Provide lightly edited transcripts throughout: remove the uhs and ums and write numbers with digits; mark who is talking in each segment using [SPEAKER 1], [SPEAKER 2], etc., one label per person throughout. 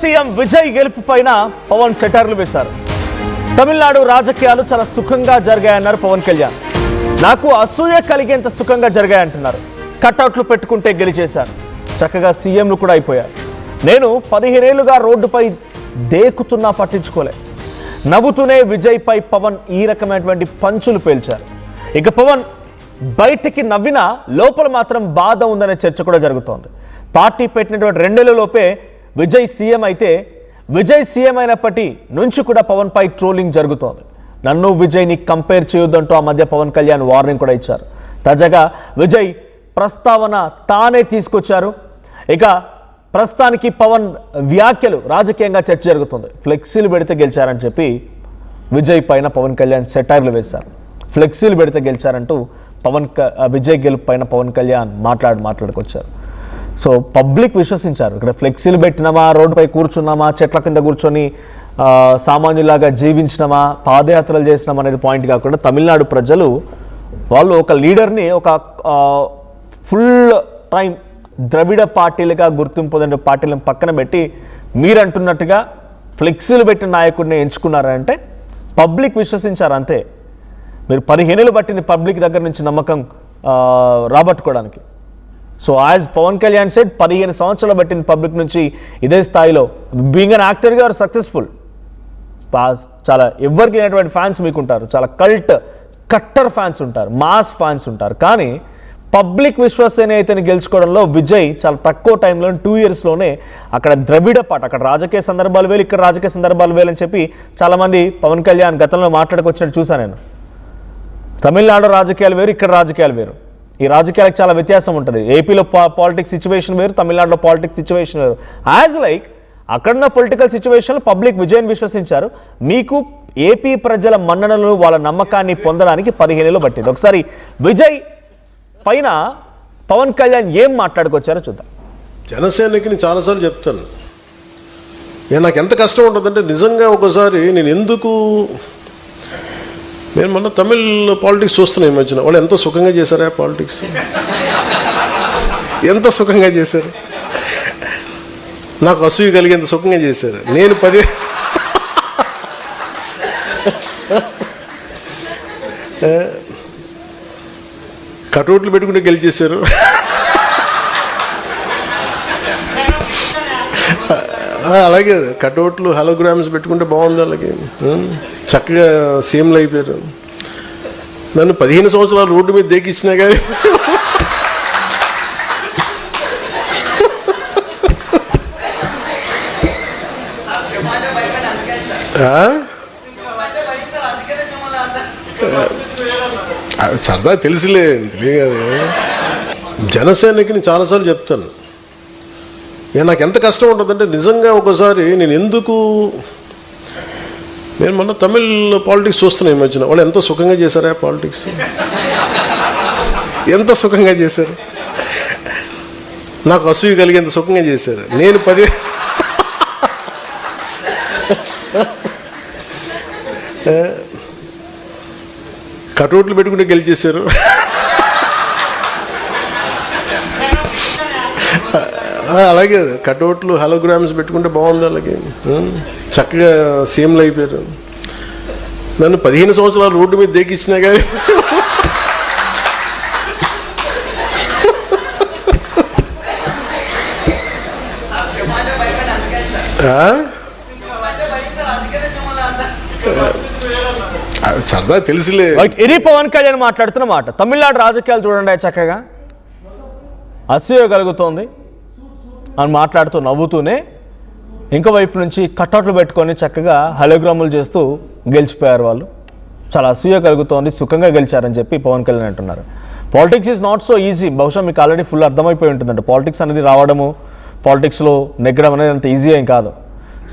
[SPEAKER 1] CM Vijay గెలుపు పైన పవన్ సెటర్లు వేశారు. తమిళనాడు రాజకీయాలు చాలా సుఖంగా జరిగాయన్నారు పవన్ కళ్యాణ్. నాకు అసూయ కలిగేంత సుఖంగా జరిగాయంటున్నారు. కట్అవుట్లు పెట్టుకుంటే గెలిచేశారు. చక్కగా సీఎంలు కూడా అయిపోయారు. నేను 15 ఏళ్లుగా రోడ్డుపై దేకుతున్నా పట్టించుకోలే. నవ్వుతూనే విజయ్ పై పవన్ ఈ రకమైనటువంటి పంచులు పేల్చారు. ఇక పవన్ బయటికి నవ్వినా లోపల మాత్రం బాధ ఉందనే చర్చ కూడా జరుగుతోంది. పార్టీ పెట్టినటువంటి 2 నెలలలోపే విజయ్ సీఎం అయితే విజయ్ సీఎం అయినప్పటి నుంచి కూడా పవన్ పై ట్రోలింగ్ జరుగుతోంది. నన్ను విజయ్ని కంపేర్ చేయొద్దంటూ ఆ మధ్య పవన్ కళ్యాణ్ వార్నింగ్ కూడా ఇచ్చారు. తాజాగా విజయ్ ప్రస్తావన తానే తీసుకొచ్చారు. ఇక ప్రస్తుతానికి పవన్ వ్యాఖ్యలు రాజకీయంగా చర్చ జరుగుతుంది. ఫ్లెక్సీలు పెడితే గెలిచారని చెప్పి విజయ్ పైన పవన్ కళ్యాణ్ సెటైర్లు వేశారు. ఫ్లెక్సీలు పెడితే గెలిచారంటూ విజయ్ గెలుపు పైన పవన్ కళ్యాణ్ మాట్లాడుకొచ్చారు. సో పబ్లిక్ విశ్వసించారు. ఇక్కడ ఫ్లెక్సీలు పెట్టినామా, రోడ్డుపై కూర్చున్నామా, చెట్ల కింద కూర్చొని సామాన్యులాగా జీవించినామా, పాదయాత్రలు చేసినామా అనేది పాయింట్ కాకుండా తమిళనాడు ప్రజలు వాళ్ళు ఒక లీడర్ని ఒక ఫుల్ టైం ద్రవిడ పార్టీలుగా గుర్తింపు పొందిన పార్టీలను పక్కన పెట్టి మీరు అంటున్నట్టుగా ఫ్లెక్సీలు పెట్టిన నాయకుడిని ఎంచుకున్నారంటే పబ్లిక్ విశ్వసించారు అంతే. మీరు 15 ఏళ్ళు పట్టింది పబ్లిక్ దగ్గర నుంచి నమ్మకం రాబట్టుకోవడానికి. So as Pawan Kalyan said 15 సంవత్సరాలు పట్టింది పబ్లిక్ నుంచి ఇదే స్థాయిలో బీయింగ్ అన్ యాక్టర్గా ఆర్ సక్సెస్ఫుల్. చాలా ఎవరికి లేనటువంటి ఫ్యాన్స్ మీకు ఉంటారు. చాలా కట్టర్ ఫ్యాన్స్ ఉంటారు, మాస్ ఫ్యాన్స్ ఉంటారు. కానీ పబ్లిక్ విశ్వసనీయతని గెలుచుకోవడంలో విజయ్ చాలా తక్కువ టైంలో 2 ఇయర్స్లోనే అక్కడ ద్రవిడ పాట, అక్కడ రాజకీయ సందర్భాలు వేలు, ఇక్కడ రాజకీయ సందర్భాలు వేలు అని చెప్పి చాలామంది పవన్ కళ్యాణ్ గతంలో మాట్లాడుకొచ్చినట్టు చూశాను నేను. తమిళనాడు రాజకీయాలు వేరు, ఇక్కడ రాజకీయాలు వేరు. ఈ రాజకీయాలకు చాలా వ్యత్యాసం ఉంటుంది. ఏపీలో పాలిటిక్స్ సిచ్యువేషన్ వేరు, తమిళనాడులో పాలిటిక్స్ సిచ్యువేషన్ వేరు. యాజ్ లైక్ అక్కడున్న పొలిటికల్ సిచ్యువేషన్లో పబ్లిక్ విజయన్ విశ్వసించారు. మీకు ఏపీ ప్రజల మన్ననలు, వాళ్ళ నమ్మకాన్ని పొందడానికి 15 ఏళ్ళు పట్టింది. ఒకసారి విజయ్ పైన పవన్ కళ్యాణ్ ఏం మాట్లాడుకొచ్చారో చూద్దాం.
[SPEAKER 2] జనసేనకి నేను చాలాసార్లు చెప్తాను, నాకు ఎంత కష్టం ఉంటుందంటే నిజంగా ఒకసారి నేను మొన్న తమిళ్ పాలిటిక్స్ చూస్తున్నాను. ఈ మధ్యన వాళ్ళు ఎంత సుఖంగా చేశారా పాలిటిక్స్, ఎంత సుఖంగా చేశారు. నాకు అసూయ కలిగేంత సుఖంగా చేశారు. నేను 10 కటౌట్లు పెట్టుకుంటే గెలిచేశారు. అలాగే కటౌట్లు హలోగ్రామ్స్ పెట్టుకుంటే బాగుంది. అలాగే చక్కగా సీఎంలు అయిపోయారు. నన్ను 15 సంవత్సరాలు రోడ్డు మీద దేకిచ్చినా కానీ సరదా తెలుసులే కాదు. జనసేనకి నేను చాలాసార్లు చెప్తాను, నాకు ఎంత కష్టం ఉంటుందంటే నిజంగా ఒకసారి నేను మొన్న తమిళ్ పాలిటిక్స్ చూస్తున్నాను. ఈ మధ్యన వాళ్ళు ఎంత సుఖంగా చేశారా పాలిటిక్స్, ఎంత సుఖంగా చేశారు. నాకు అసూయ కలిగేంత సుఖంగా చేశారు. నేను 10 కటౌట్లు పెట్టుకుంటే గెలిచేశారు. అలాగే కటౌట్లు హలోగ్రామ్స్ పెట్టుకుంటే బాగుంది. అలాగే చక్కగా సీఎంలు అయిపోయారు. నన్ను 15 సంవత్సరాలు రోడ్డు మీద దేకిచ్చినా కానీ సరదా తెలుసులే.
[SPEAKER 1] ఇది పవన్ కళ్యాణ్ మాట్లాడుతున్న మాట. తమిళనాడు రాజకీయాలు చూడండి, చక్కగా అసూయ కలుగుతోంది అని మాట్లాడుతూ నవ్వుతూనే ఇంకో వైపు నుంచి కట్అవుట్లు పెట్టుకొని చక్కగా హలోగ్రాములు చేస్తూ గెలిచిపోయారు వాళ్ళు. చాలా అసూయ కలుగుతోంది, సుఖంగా గెలిచారని చెప్పి పవన్ కళ్యాణ్ అంటున్నారు. Politics is not so easy. బహుశా మీకు ఆల్రెడీ ఫుల్ అర్థమైపోయి ఉంటుందండి. పాలిటిక్స్ అనేది రావడము, పాలిటిక్స్లో నెగ్గడం అనేది అంత ఈజీ ఏం కాదు.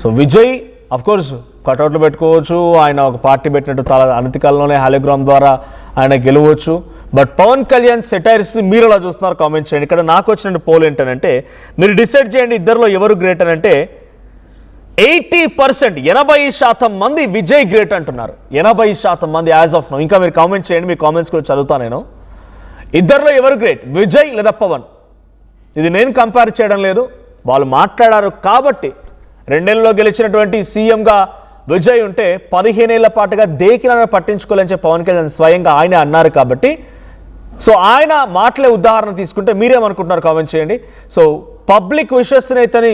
[SPEAKER 1] సో విజయ్ అఫ్కోర్స్ కట్అవుట్లు పెట్టుకోవచ్చు, ఆయన ఒక పార్టీ పెట్టినట్టు అనతి కాలంలోనే హాలోగ్రామ్ ద్వారా ఆయన గెలవచ్చు. బట్ పవన్ కళ్యాణ్ సెటైర్స్ని మీరు ఎలా చూస్తున్నారు కామెంట్ చేయండి. ఇక్కడ నాకు వచ్చిన పోల్ ఏంటంటే మీరు డిసైడ్ చేయండి ఇద్దరిలో ఎవరు గ్రేట్ అని. అంటే 80%, 80% మంది విజయ్ గ్రేట్ అంటున్నారు. 80% మంది యాజ్ ఆఫ్ నౌ. ఇంకా మీరు కామెంట్ చేయండి, మీ కామెంట్స్ కూడా చదువుతాను నేను. ఇద్దరిలో ఎవరు గ్రేట్, విజయ్ లేదా పవన్? ఇది నేను కంపేర్ చేయడం లేదు, వాళ్ళు మాట్లాడారు కాబట్టి 2 గెలిచినటువంటి సీఎంగా విజయ్ ఉంటే 15 ఏళ్ల పాటుగా దేకిలను పట్టించుకోలేని చెప్పి పవన్ కళ్యాణ్ స్వయంగా ఆయన అన్నారు కాబట్టి సో ఆయన మాటలే ఉదాహరణ తీసుకుంటే మీరేమనుకుంటున్నారు కామెంట్ చేయండి. సో పబ్లిక్ విశ్వసనీయతని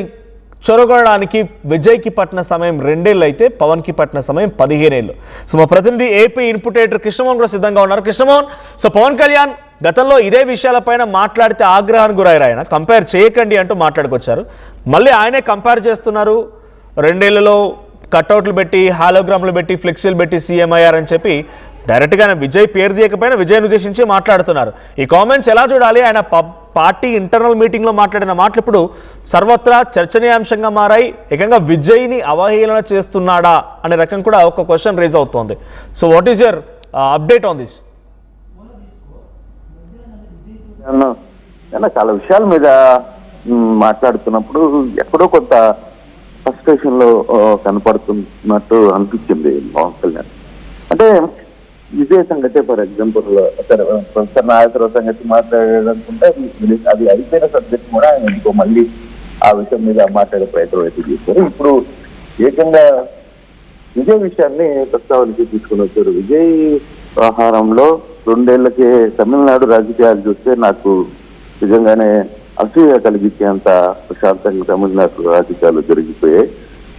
[SPEAKER 1] చొరగొనడానికి విజయ్కి పట్టిన సమయం 2 ఏళ్ళు అయితే పవన్కి పట్టిన సమయం 15 ఏళ్ళు. సో మా ప్రతినిధి ఏపీ ఇన్పుట్ ఎడిటర్ కృష్ణమోహన్ కూడా సిద్ధంగా ఉన్నారు. కృష్ణమోహన్, సో పవన్ కళ్యాణ్ గతంలో ఇదే విషయాలపైన మాట్లాడితే ఆగ్రహానికి గురయ్యారు. ఆయన కంపేర్ చేయకండి అంటూ మాట్లాడుకొచ్చారు. మళ్ళీ ఆయనే కంపేర్ చేస్తున్నారు. 2 ఏళ్లలో కట్అవుట్లు పెట్టి, హాలోగ్రామ్లు పెట్టి, ఫ్లెక్సీలు పెట్టి సీఎం అయ్యారని చెప్పి డైరెక్ట్గా ఆయన విజయ్ పేరు తీయకపోయినా విజయ్ని ఉద్దేశించి మాట్లాడుతున్నారు. ఈ కామెంట్స్ ఎలా చూడాలి? ఆయన పార్టీ ఇంటర్నల్ మీటింగ్లో మాట్లాడిన మాటలు ఇప్పుడు సర్వత్రా చర్చనీయాంశంగా మారాయి. ఏకంగా విజయ్ని అవహేళన చేస్తున్నాడా అనే రకం కూడా ఒక క్వశ్చన్ రేజ్ అవుతోంది. So what is your update on this?
[SPEAKER 3] చాలా విషయాల మీద మాట్లాడుతున్నప్పుడు ఎక్కడో కొంత ఫ్రస్ట్రేషన్ లో కనపడుతున్నట్టు అనిపించింది పవన్ కళ్యాణ్. అంటే విజయ్ సంగతే ఫర్ ఎగ్జాంపుల్ ప్రొఫెసర్ నాగేశ్వరరావు సంగతి మాట్లాడాలనుకుంటే అది అయిపోయిన సబ్జెక్ట్ కూడా ఆయన ఎందుకో మళ్ళీ ఆ విషయం మీద మాట్లాడే ప్రయత్నం అయితే చేశారు. ఇప్పుడు ఏకంగా విజయ్ విషయాన్ని ప్రస్తావనకి తీసుకుని వచ్చారు. విజయ్ వ్యవహారంలో 2 ఏళ్లకే తమిళనాడు రాజకీయాలు చూస్తే నాకు నిజంగానే అసూయ కలిగించేంత ప్రశాంతంగా తమిళనాడు రాజకీయాలు జరిగిపోయాయి.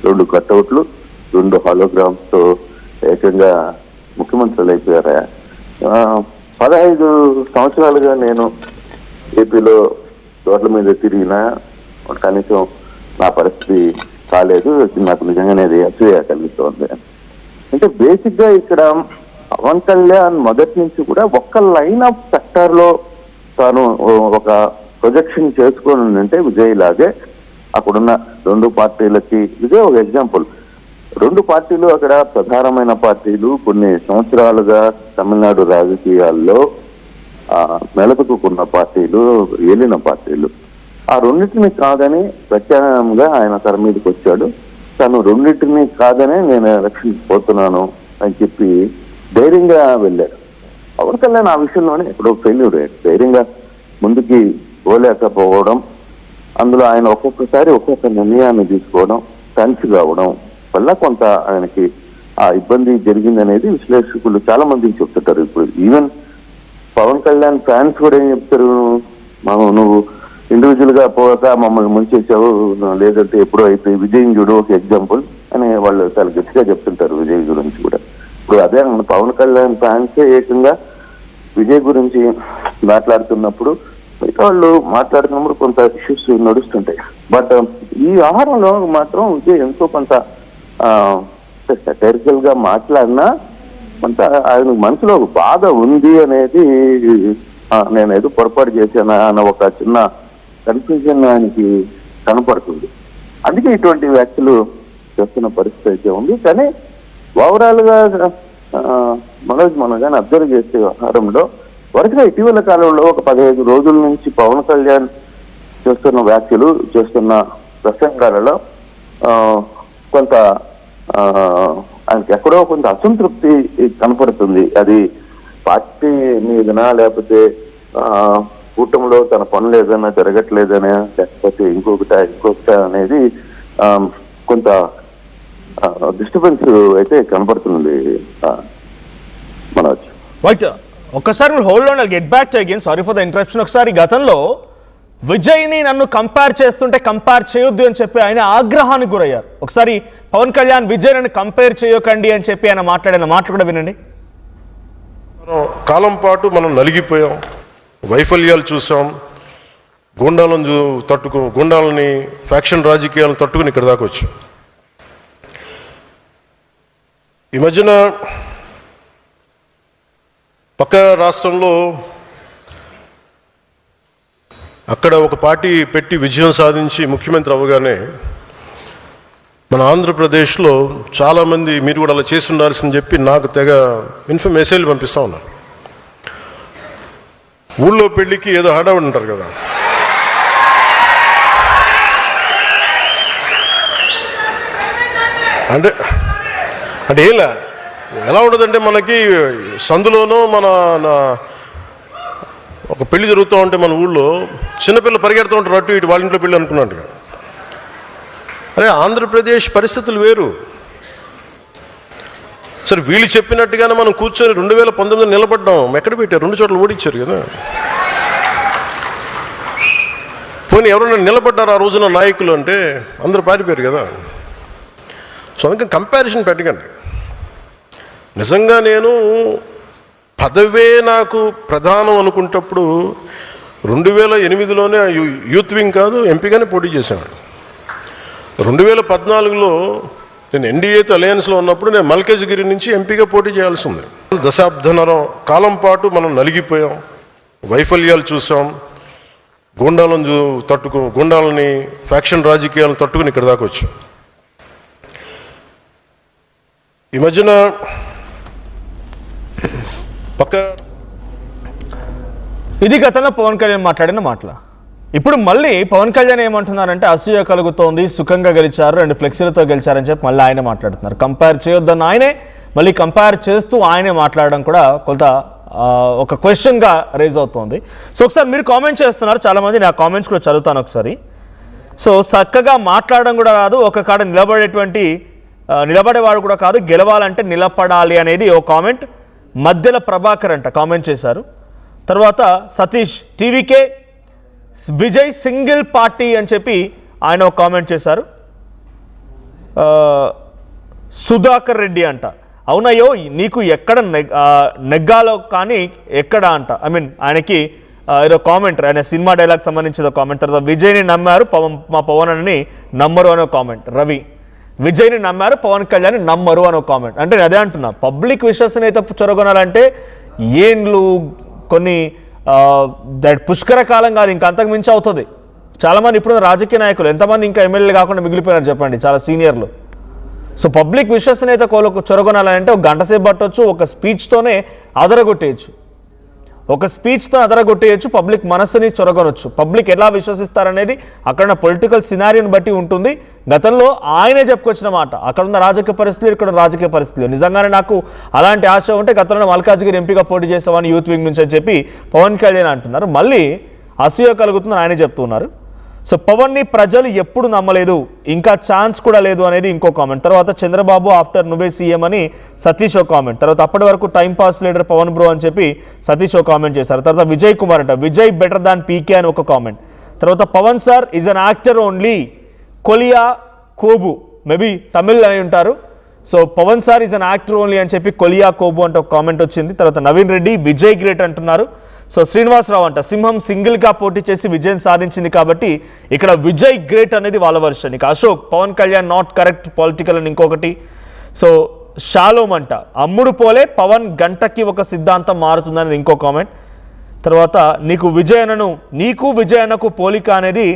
[SPEAKER 3] 2 కట్అవుట్లు, 2 హాలోగ్రామ్స్ తో ఏకంగా ముఖ్యమంత్రులు అయిపోయారా. 15 సంవత్సరాలుగా నేను ఏపీలో రోడ్ల మీద తిరిగినా కనీసం నా పరిస్థితి కాలేదు. నాకు నిజంగానే అది అసూయ కలుగుతోంది. అంటే బేసిక్ గా ఇక్కడ పవన్ కళ్యాణ్ మొదటి నుంచి కూడా ఒక్క లైన్ ఆఫ్ సెక్టర్ లో తాను ఒక ప్రొజెక్షన్ చేసుకొని ఉంటే విజయ్ లాగే అక్కడున్న 2 పార్టీలకి ఇదే ఒక ఎగ్జాంపుల్. 2 పార్టీలు అక్కడ ప్రధానమైన పార్టీలు, కొన్ని సంవత్సరాలుగా తమిళనాడు రాజకీయాల్లో మెలకుతుకున్న పార్టీలు, ఏలిన పార్టీలు. ఆ 2టిని కాదని ప్రత్యామ్నాయంగా ఆయన తెర మీదకి వచ్చాడు. తను 2టిని కాదనే నేను ఎలక్షన్కి పోతున్నాను అని చెప్పి ధైర్యంగా వెళ్ళాడు. పవన్ కళ్యాణ్ ఆ విషయంలోనే ఎక్కడో ఫెయిల్యూర్ అయ్యాడు. ధైర్యంగా ముందుకి పోలేకపోవడం, అందులో ఆయన ఒక్కొక్కసారి ఒక్కొక్క నిర్ణయాన్ని తీసుకోవడం, టెన్స్ కావడం వల్ల కొంత ఆయనకి ఆ ఇబ్బంది జరిగిందనేది విశ్లేషకులు చాలా మందికి చెప్తుంటారు. ఇప్పుడు ఈవెన్ పవన్ కళ్యాణ్ ఫ్యాన్స్ కూడా ఏం చెప్తారు, నువ్వు ఇండివిజువల్ గా పోక మమ్మల్ని ముంచేసావు, లేదంటే ఎప్పుడో అయిపోయి విజయ్ చూడు ఒక ఎగ్జాంపుల్ అని వాళ్ళు చాలా గట్టిగా చెప్తుంటారు విజయ్ గురించి కూడా. ఇప్పుడు అదే పవన్ కళ్యాణ్ ఫ్యాన్సే ఏకంగా విజయ్ గురించి మాట్లాడుతున్నప్పుడు మిగతా వాళ్ళు మాట్లాడుతున్నప్పుడు కొంత ఇష్యూస్ నడుస్తుంటాయి. బట్ ఈ వ్యవహారంలో మాత్రం విజయ్ ఎంతో కొంత సెటరికల్ గా మాట్లాడినా కొంత ఆయన మనసులో ఒక బాధ ఉంది అనేది, నేను ఏదో పొరపాటు చేశానా అన్న ఒక చిన్న కన్ఫ్యూజన్ ఆయనకి కనపడుతుంది. అందుకే ఇటువంటి వ్యాఖ్యలు చేస్తున్న పరిస్థితి అయితే ఉంది. కానీ ఓవరాల్ గా మనం కానీ అబ్జర్వ్ చేసే వ్యవహారంలో వరుసగా ఇటీవల కాలంలో ఒక 15 రోజుల నుంచి పవన్ కళ్యాణ్ చేస్తున్న వ్యాఖ్యలు, చేస్తున్న ప్రసంగాలలో కొంత ఆయనకి ఎక్కడో కొంత అసంతృప్తి కనపడుతుంది. అది పార్టీ మీదనా, లేకపోతే కూటమిలో తన పనులు ఏదైనా జరగట్లేదనే, లేకపోతే ఇంకొకటి అనేది కొంత డిస్టర్బెన్స్ అయితే కనపడుతుంది. మనోజ్
[SPEAKER 1] రైట్, ఒక్కసారి మీరు hold on, get back to again, sorry for the interruption. ఒకసారి గతంలో విజయ్ని నన్ను కంపేర్ చేస్తుంటే కంపేర్ చేయొద్దు అని చెప్పి ఆయన ఆగ్రహానికి గురయ్యారు. ఒకసారి పవన్ కళ్యాణ్ విజయ్ నన్ను కంపేర్ చేయకండి అని చెప్పి ఆయన మాట్లాడిన మాటలు కూడా వినండి.
[SPEAKER 2] కాలం పాటు మనం నలిగిపోయాం, వైఫల్యాలు చూసాం, గుండాలని ఫ్యాక్షన్ రాజకీయాలను తట్టుకుని ఇక్కడ దాకా వచ్చాం. ఈ మధ్యన పక్క రాష్ట్రంలో అక్కడ ఒక పార్టీ పెట్టి విజయం సాధించి ముఖ్యమంత్రి అవ్వగానే మన ఆంధ్రప్రదేశ్లో చాలామంది మీరు కూడా అలా చేసి ఉండాల్సిందని చెప్పి నాకు తెగ మెసేజ్లు పంపిస్తూ ఉన్నారు. ఊళ్ళో పెళ్ళికి ఏదో హడావుడి ఉంటారు కదా, అంటే ఎలా ఉండదంటే మనకి సందులోనూ ఒక పెళ్లి జరుగుతూ ఉంటే మన ఊళ్ళో చిన్నపిల్లలు పరిగెడుతూ ఉంటారు అటు ఇటు, వాళ్ళ ఇంట్లో పెళ్ళి అనుకున్నట్టుగా. అరే ఆంధ్రప్రదేశ్ పరిస్థితులు వేరు. సరే వీళ్ళు చెప్పినట్టుగానే మనం కూర్చొని 2019 నిలబడ్డాం. ఎక్కడ పెట్టారు? 2 చోట్ల ఓడించారు కదా. పోనీ ఎవరైనా నిలబడ్డారు ఆ రోజున నాయకులు అంటే అందరూ పారిపోయారు కదా. సో అందుకని కంపారిజన్ పెట్టకండి. నిజంగా నేను పదవే నాకు ప్రధానం అనుకుంటప్పుడు 2008లోనే యూత్ వింగ్ కాదు ఎంపీగానే పోటీ చేశాను. 2014లో నేను ఎన్డీఏతో అలయన్స్లో ఉన్నప్పుడు నేను మల్కేజ్గిరి నుంచి ఎంపీగా పోటీ చేయాల్సి ఉంది. దశాబ్దన్నర కాలం పాటు మనం నలిగిపోయాం, వైఫల్యాలు చూసాం, గుండాలని ఫ్యాక్షన్ రాజకీయాలను తట్టుకుని ఇక్కడ దాకా వచ్చాం. ఈ మధ్యన
[SPEAKER 1] ఇది గతంలో పవన్ కళ్యాణ్ మాట్లాడిన మాటలు. ఇప్పుడు మళ్ళీ పవన్ కళ్యాణ్ ఏమంటున్నారంటే అసూయ కలుగుతోంది, సుఖంగా గెలిచారు, 2 ఫ్లెక్సీలతో గెలిచారని చెప్పి మళ్ళీ ఆయనే మాట్లాడుతున్నారు. కంపేర్ చేయొద్దన్న ఆయనే మళ్ళీ కంపేర్ చేస్తూ ఆయనే మాట్లాడడం కూడా కొంత ఒక క్వశ్చన్గా రేజ్ అవుతోంది. సో ఒకసారి మీరు కామెంట్ చేస్తున్నారు చాలామంది, నా కామెంట్స్ కూడా చదువుతాను ఒకసారి. సో చక్కగా మాట్లాడడం కూడా రాదు, ఒక కాడ నిలబడేవాడు కూడా కాదు, గెలవాలంటే నిలబడాలి అనేది ఓ కామెంట్. మధ్యల ప్రభాకర్ అంట కామెంట్ చేశారు. తర్వాత Satish TVK Vijay single party అని చెప్పి ఆయన ఒక కామెంట్ చేశారు. సుధాకర్ రెడ్డి అంట అవునయ్యో నీకు ఎక్కడ నెగ్గాలో కానీ ఎక్కడ అంట. ఆయనకి ఏదో కామెంట్, ఆయన సినిమా డైలాగ్ సంబంధించిన కామెంట్. తర్వాత విజయ్ని నమ్మారు మా పవన్ అని నమ్మరు అనే కామెంట్. రవి విజయ్ని నమ్మారు పవన్ కళ్యాణ్ నమ్మరు అనే కామెంట్. అంటే నేను అదే అంటున్నా, పబ్లిక్ విశ్వసనీయత చొరగొనాలంటే ఏండ్లు కొన్ని పుష్కర కాలం కాదు, ఇంకా అంతకు మించి అవుతుంది. చాలామంది ఇప్పుడు రాజకీయ నాయకులు ఎంతమంది ఇంకా ఎమ్మెల్యేలు కాకుండా మిగిలిపోయినారు చెప్పండి, చాలా సీనియర్లు. సో పబ్లిక్ విశ్వసనీయత చొరగొనాలంటే ఒక గంట సేపు పట్టవచ్చు, ఒక స్పీచ్తోనే అదరగొట్టేయచ్చు, పబ్లిక్ మనస్సుని చొరగొనొచ్చు. పబ్లిక్ ఎలా విశ్వసిస్తారనేది అక్కడ పొలిటికల్ సినారియోని బట్టి ఉంటుంది. గతంలో ఆయనే చెప్పుకొచ్చిన మాట, అక్కడ ఉన్న రాజకీయ పరిస్థితులు, ఇక్కడ రాజకీయ పరిస్థితులు. నిజంగానే నాకు అలాంటి ఆశ ఉంటే గతంలో మల్కాజ్గిరి ఎంపీగా పోటీ చేస్తామని యూత్ వింగ్ నుంచి అని చెప్పి పవన్ కళ్యాణ్ అంటున్నారు. మళ్ళీ అసూయ కలుగుతుందని ఆయనే చెప్తున్నారు. సో పవన్ని ప్రజలు ఎప్పుడు నమ్మలేదు, ఇంకా ఛాన్స్ కూడా లేదు అనేది ఇంకో కామెంట్. తర్వాత చంద్రబాబు ఆఫ్టర్ నువ్వే సీఎం అని సతీష్ ఓ కామెంట్. తర్వాత అప్పటి వరకు time pass leader Pavan bro అని చెప్పి సతీష్ ఓ కామెంట్ చేశారు. తర్వాత విజయ్ కుమార్ అంట విజయ్ బెటర్ దాన్ పీకే అని ఒక కామెంట్. తర్వాత Pawan sir is an actor only కొలియా కోబు, మేబీ తమిళ్ అని ఉంటారు. So Pawan sir is an actor only అని చెప్పి కొలియా కోబు అంటే ఒక కామెంట్ వచ్చింది. తర్వాత నవీన్ రెడ్డి విజయ్ గ్రేట్ అంటున్నారు. సో శ్రీనివాసరావు అంట సింహం సింగిల్గా పోటీ చేసి విజయం సాధించింది కాబట్టి ఇక్కడ విజయ్ గ్రేట్ అనేది వాళ్ళ వర్షన్. ఇక Ashok Pavan Kalyan not correct political అని ఇంకొకటి. సో షాలోమ్ అంట అమ్ముడు పోలే పవన్ గంటకి ఒక సిద్ధాంతం మారుతుందనేది ఇంకో కామెంట్. తర్వాత నీకు విజయనకు పోలిక అనేది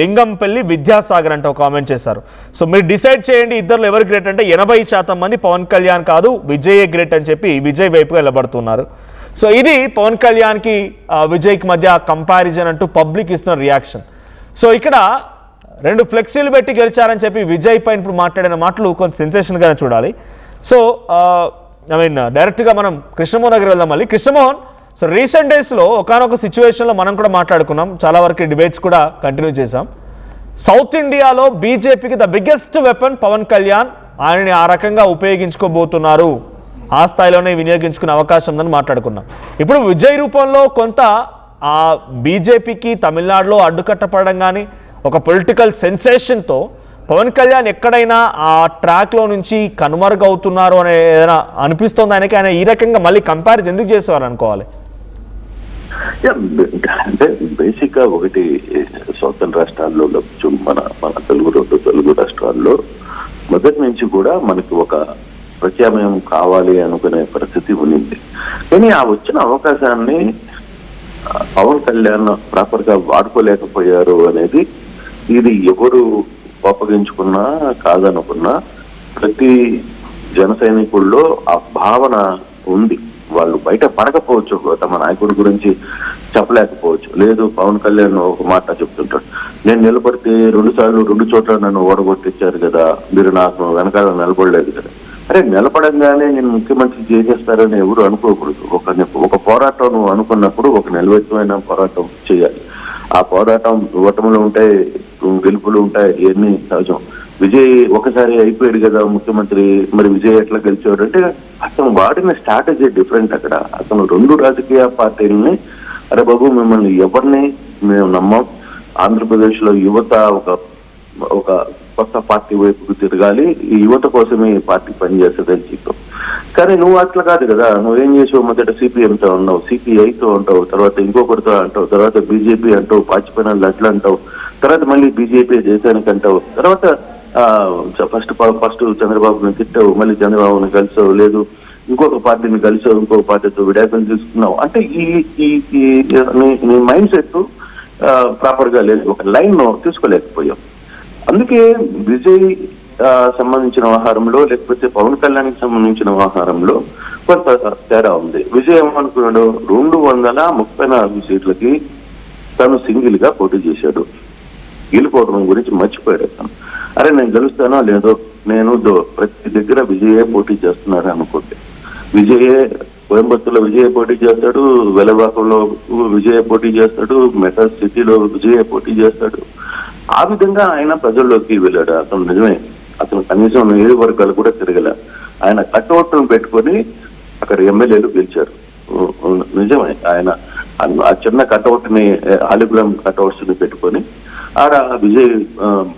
[SPEAKER 1] లింగంపల్లి విద్యాసాగర్ అంటే ఒక కామెంట్ చేశారు. సో మీరు డిసైడ్ చేయండి ఇద్దరు ఎవరు గ్రేట్ అంటే 80% మంది పవన్ కళ్యాణ్ కాదు విజయే గ్రేట్ అని చెప్పి విజయ్ వైపుగా వెళ్ళబడుతున్నారు. సో ఇది పవన్ కళ్యాణ్కి విజయ్కి మధ్య కంపారిజన్ అంటూ పబ్లిక్ ఇస్తున్న రియాక్షన్. సో ఇక్కడ 2 ఫ్లెక్సీలు పెట్టి గెలిచారని చెప్పి విజయ్ పైన ఇప్పుడు మాట్లాడిన మాటలు కొంచెం సెన్సేషన్గానే చూడాలి. సో డైరెక్ట్గా మనం కృష్ణమోహన్ దగ్గర వెళ్దాం. మళ్ళీ కృష్ణమోహన్, సో రీసెంట్ డేస్లో ఒకనొక సిచ్యువేషన్లో మనం కూడా మాట్లాడుకున్నాం, చాలా వరకు డిబేట్స్ కూడా కంటిన్యూ చేసాం. సౌత్ ఇండియాలో బీజేపీకి the biggest weapon Pavan Kalyan, ఆయనని ఆ రకంగా ఉపయోగించుకోబోతున్నారు, ఆ స్థాయిలోనే వినియోగించుకునే అవకాశం ఉందని మాట్లాడుకున్నాం. ఇప్పుడు విజయ్ రూపంలో కొంత ఆ బీజేపీకి తమిళనాడులో అడ్డుకట్టపడడం కానీ ఒక పొలిటికల్ సెన్సేషన్తో పవన్ కళ్యాణ్ ఎక్కడైనా ఆ ట్రాక్లో నుంచి కనుమరుగవుతున్నారు అనే ఏదైనా అనిపిస్తుంది ఆయనకి. ఆయన ఈ రకంగా మళ్ళీ కంపారిజన్ ఎందుకు చేసేవారు అనుకోవాలి?
[SPEAKER 3] అంటే బేసిక్గా ఒకటి సౌతర్న్ రాష్ట్రాల్లో మన తెలుగు రాష్ట్రాల్లో మొదటి నుంచి కూడా మనకి ఒక ప్రత్యామ్నాయం కావాలి అనుకునే పరిస్థితి ఉంది. కానీ ఆ వచ్చిన అవకాశాన్ని పవన్ కళ్యాణ్ ప్రాపర్గా వాడుకోలేకపోయారు అనేది ఇది ఎవరు కోపగించుకున్నా కాదనుకున్నా ప్రతి జన సైనికుల్లో ఆ భావన ఉంది. వాళ్ళు బయట పడకపోవచ్చు, తమ నాయకుడి గురించి చెప్పలేకపోవచ్చు. లేదు పవన్ కళ్యాణ్ ఒక మాట చెప్తుంటాడు, నేను నిలబడితే 2 సార్లు 2 చోట్ల నన్ను ఓడగొట్టించారు కదా, మీరు నాకు వెనకాల నిలబడలేదు కదా. అరే నిలబడంగానే నేను ముఖ్యమంత్రి చేసేస్తారని ఎవరు అనుకోకూడదు. ఒక పోరాటం నువ్వు అనుకున్నప్పుడు ఒక నిలబెట్టమైన పోరాటం చేయాలి. ఆ పోరాటం ఓటములు ఉంటాయి, గెలుపులు ఉంటాయి, ఇవన్నీ సహజం. విజయ్ ఒకసారి అయిపోయాడు కదా ముఖ్యమంత్రి, మరి విజయ్ ఎట్లా గెలిచాడు అంటే అతను వాడిన స్ట్రాటజీ డిఫరెంట్. అక్కడ అతను 2 రాజకీయ పార్టీలని, అరే బాబు మిమ్మల్ని ఎవరిని మేము నమ్మం, ఆంధ్రప్రదేశ్ లో యువత ఒక కొత్త పార్టీ వైపుకు తిరగాలి, ఈ యువత కోసమే ఈ పార్టీ పనిచేస్తుందని చెప్పాం. కానీ నువ్వు అట్లా కాదు కదా, నువ్వేం చేసావు, మొదట సిపిఎంతో ఉన్నావు, సిపిఐతో ఉంటావు, తర్వాత ఇంకొకరితో అంటావు, తర్వాత బీజేపీ అంటావు, పాచిపోయిన అట్లా అంటావు, తర్వాత మళ్ళీ బీజేపీ దేశానికి అంటావు, తర్వాత ఫస్ట్ చంద్రబాబుని తిట్టావు, మళ్ళీ చంద్రబాబుని కలిసావు, లేదు ఇంకొక పార్టీని కలిసావు, ఇంకొక పార్టీతో విడాకులు తీసుకున్నావు. అంటే నీ మైండ్ సెట్ ప్రాపర్ గా లేదు, ఒక లైన్ తీసుకోలేకపోయాం. అందుకే విజయ్ సంబంధించిన వ్యవహారంలో, లేకపోతే పవన్ కళ్యాణ్కి సంబంధించిన వ్యవహారంలో కొంత తేడా ఉంది. విజయ్ ఏమనుకున్నాడు, 234 సీట్లకి తను సింగిల్ గా పోటీ చేశాడు. గెలుపోవడం గురించి మర్చిపోయాడు అతను. అరే నేను గెలుస్తానో లేదో, నేను ప్రతి దగ్గర విజయే పోటీ చేస్తున్నాడు అనుకుంటే, విజయే కోయంబత్తూరులో విజయ పోటీ చేస్తాడు, వెలవాకంలో విజయ పోటీ చేస్తాడు, మెటల్ సిటీలో విజయ పోటీ చేస్తాడు. ఆ విధంగా ఆయన ప్రజల్లోకి వెళ్ళాడు. అతను నిజమే, అతను కనీసం నియోజకవర్గాలు కూడా తిరగలే. ఆయన కట్అవుట్ను పెట్టుకొని అక్కడ ఎమ్మెల్యేలు గెలిచారు. నిజమే, ఆయన ఆ చిన్న కట్అవుట్ ని, హాలిగ్రామ్ కట్అవుట్స్ ని పెట్టుకొని ఆడ విజయ్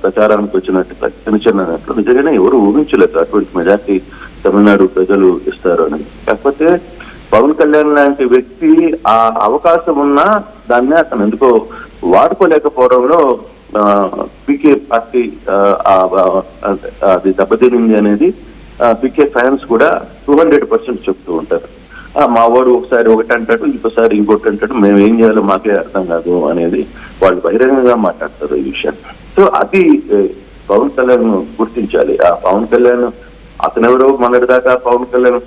[SPEAKER 3] ప్రచారానికి వచ్చినట్టుగా చిన్న నిజంగానే ఎవరు ఊహించలేదు అటువంటి మెజార్టీ తమిళనాడు ప్రజలు ఇస్తారు అని. కాకపోతే పవన్ కళ్యాణ్ లాంటి వ్యక్తి ఆ అవకాశం ఉన్నా దాన్ని అతను ఎందుకో వాడుకోలేకపోవడంలో పీకే పార్టీ అది దెబ్బతినింది అనేది పీకే ఫ్యాన్స్ కూడా 200% చెప్తూ ఉంటారు. మా వాడు ఒకసారి ఒకటి అంటాడు, ఇంకోసారి ఇంకోటి అంటాడు, మేము ఏం చేయాలో మాకే అర్థం కాదు అనేది వాళ్ళు బహిరంగంగా మాట్లాడతారు ఈ విషయాన్ని. సో అది పవన్ కళ్యాణ్ గుర్తించాలి. ఆ పవన్ కళ్యాణ్ అతనెవరో మొన్నటిదాకా పవన్ కళ్యాణ్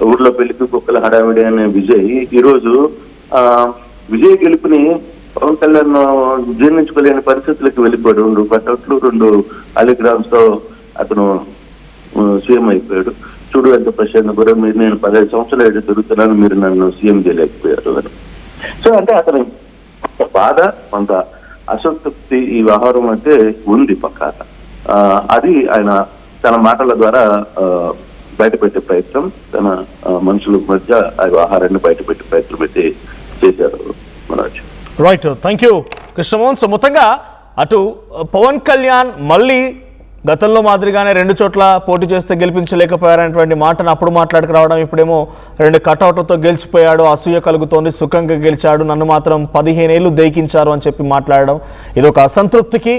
[SPEAKER 3] ఊర్లో పెళ్లికి కుక్కల హడావిడి అనే విజయ్ ఈరోజు విజయ్ గెలుపుని పవన్ కళ్యాణ్ జీర్ణించుకోలేని పరిస్థితులకు వెళ్ళిపోయాడు. 2 కటౌట్లు 2 అలిగ్రామ్స్ తో అతను సీఎం అయిపోయాడు. చూడు ఎంత ప్రశాంత్ కూడా, మీరు నేను 15 సంవత్సరాలు ఎటు తిరుగుతున్నాను, మీరు నన్ను సీఎం చేయలేకపోయారు అని. సో అంటే అతని బాధ, కొంత అసంతృప్తి ఈ వ్యవహారం అంటే ఉంది పక్కా. అది ఆయన తన మాటల ద్వారా బయటపెట్టే ప్రయత్నం, తన మనుషుల మధ్య ఆ వ్యవహారాన్ని బయటపెట్టే ప్రయత్నం అయితే చేశారు Manoj.
[SPEAKER 1] Right, thank you Krishnamohan. So మొత్తంగా అటు పవన్ కళ్యాణ్ మళ్ళీ గతంలో మాదిరిగానే 2 చోట్ల పోటీ చేస్తే గెలిపించలేకపోయారనేటువంటి మాటను అప్పుడు మాట్లాడుకు రావడం, ఇప్పుడేమో 2 కటౌట్లతో గెలిచిపోయాడు, అసూయ కలుగుతోంది, సుఖంగా గెలిచాడు, నన్ను మాత్రం 15 ఏళ్ళు దేకించారు అని చెప్పి మాట్లాడడం, ఇది ఒక అసంతృప్తికి,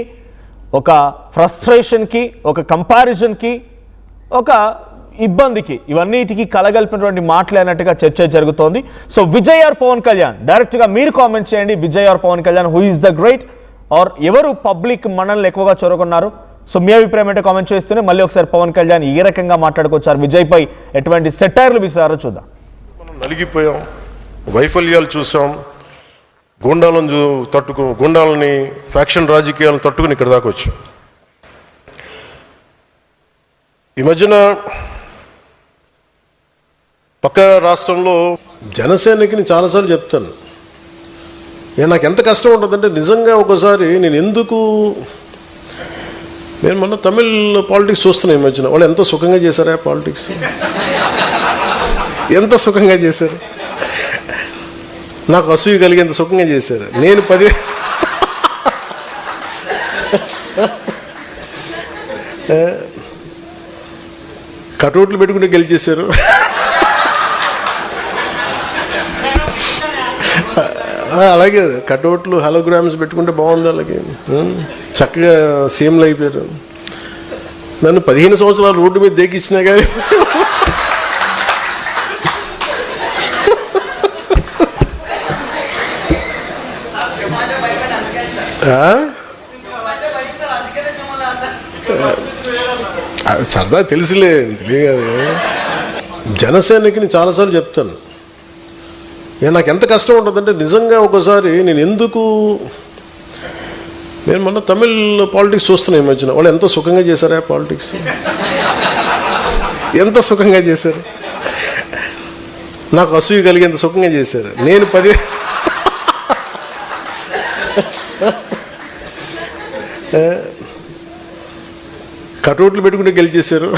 [SPEAKER 1] ఒక ఫ్రస్ట్రేషన్కి, ఒక కంపారిజన్కి, ఒక ఇబ్బందికి, ఇవన్నిటికీ కలగలిపినటువంటి మాటలు అన్నట్టుగా చర్చ జరుగుతోంది. సో విజయ్ ఆర్ పవన్ కళ్యాణ్, డైరెక్ట్గా మీరు కామెంట్ చేయండి. Vijay or Pavan Kalyan, who is the great, or ఎవరు పబ్లిక్ మనల్ని ఎక్కువగా చొరగొన్నారు? సో మీ అభిప్రాయం అంటే కామెంట్ చేస్తూనే మళ్ళీ ఒకసారి పవన్ కళ్యాణ్ ఏ రకంగా మాట్లాడుకొచ్చారు, విజయ్ పై ఎటువంటి సెటైర్లు విసారో చూద్దాం.
[SPEAKER 2] మనం నలిగిపోయాం, వైఫల్యాలు చూసాం, గుండాలని ఫ్యాక్షన్ రాజకీయాలను తట్టుకుని ఇక్కడ దాకా వచ్చాం. ఈ మధ్యన పక్క రాష్ట్రంలో జనసేనకి చాలాసార్లు చెప్తాను, నాకు ఎంత కష్టం ఉంటుందంటే నిజంగా ఒకసారి నేను మొన్న తమిళ్ పాలిటిక్స్ చూస్తున్నాను. ఈ మధ్యన వాళ్ళు ఎంత సుఖంగా చేశారా పాలిటిక్స్, ఎంత సుఖంగా చేశారు, నాకు అసూయ కలిగేంత సుఖంగా చేశారు. నేను 10 కటౌట్లు పెట్టుకుంటే గెలిచేశారు. అలాగే కటౌట్లు హలోగ్రామ్స్ పెట్టుకుంటే బాగుంది, అలాగే చక్కగా సీఎంలు అయిపోయారు. నన్ను 15 సంవత్సరాలు రోడ్డు మీద దేకిచ్చినా కానీ సరదా తెలుసులే, తెలియదు. జనసేనకి చాలాసార్లు చెప్తాను, నాకు ఎంత కష్టం ఉంటుందంటే నిజంగా ఒకసారి నేను మొన్న తమిళ్ పాలిటిక్స్ చూస్తున్నాను. ఈ మధ్యన వాళ్ళు ఎంత సుఖంగా చేశారా పాలిటిక్స్, ఎంత సుఖంగా చేశారు, నాకు అసూయ కలిగేంత సుఖంగా చేశారు. నేను 10 కటౌట్లు పెట్టుకుంటే గెలిచేశారు.